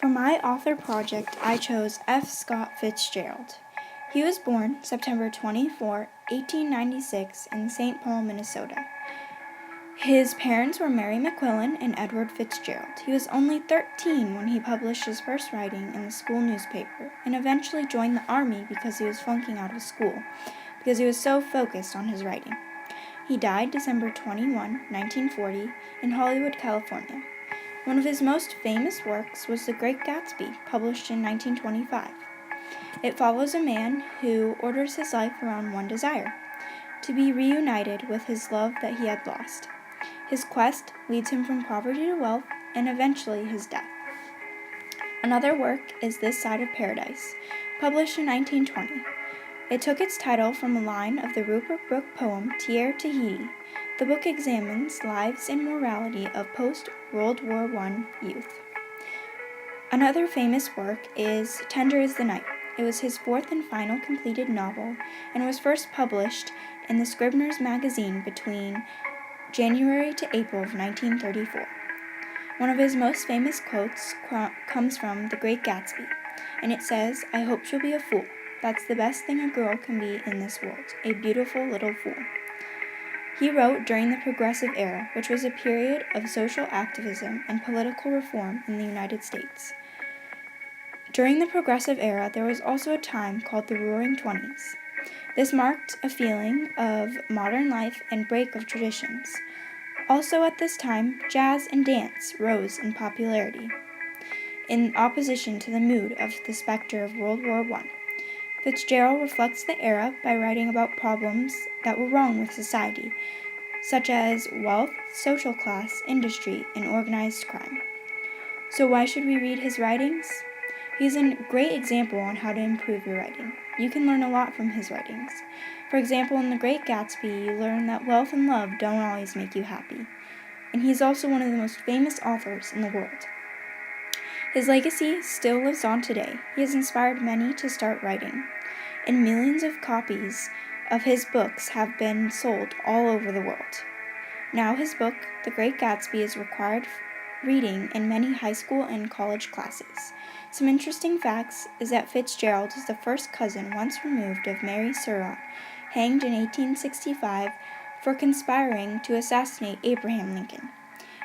For my author project, I chose F. Scott Fitzgerald. He was born September 24, 1896, in St. Paul, Minnesota. His parents were Mary McQuillan and Edward Fitzgerald. He was only 13 when he published his first writing in the school newspaper and eventually joined the Army because he was flunking out of school, because he was so focused on his writing. He died December 21, 1940, in Hollywood, California. One of his most famous works was The Great Gatsby, published in 1925. It follows a man who orders his life around one desire: to be reunited with his love that he had lost. His quest leads him from poverty to wealth and eventually his death. Another work is This Side of Paradise, published in 1920. It took its title from a line of the Rupert Brooke poem Tier Tahiti. The book examines lives and morality of post-World War I youth. Another famous work is Tender is the Night. It was his fourth and final completed novel and was first published in the Scribner's magazine between January to April of 1934. One of his most famous quotes comes from The Great Gatsby, and it says, "I hope she'll be a fool. That's the best thing a girl can be in this world, a beautiful little fool." He wrote during the Progressive Era, which was a period of social activism and political reform in the United States. During the Progressive Era, there was also a time called the Roaring Twenties. This marked a feeling of modern life and break of traditions. Also at this time, jazz and dance rose in popularity, in opposition to the mood of the specter of World War I. Fitzgerald reflects the era by writing about problems that were wrong with society, such as wealth, social class, industry, and organized crime. So why should we read his writings? He's a great example on how to improve your writing. You can learn a lot from his writings. For example, in The Great Gatsby, you learn that wealth and love don't always make you happy. And he's also one of the most famous authors in the world. His legacy still lives on today. He has inspired many to start writing, and millions of copies of his books have been sold all over the world. Now his book, The Great Gatsby, is required reading in many high school and college classes. Some interesting facts is that Fitzgerald is the first cousin once removed of Mary Surratt, hanged in 1865 for conspiring to assassinate Abraham Lincoln.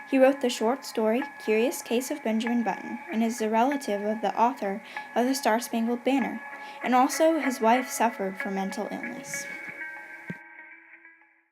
He wrote the short story Curious Case of Benjamin Button and is the relative of the author of The Star-Spangled Banner, and also his wife suffered from mental illness.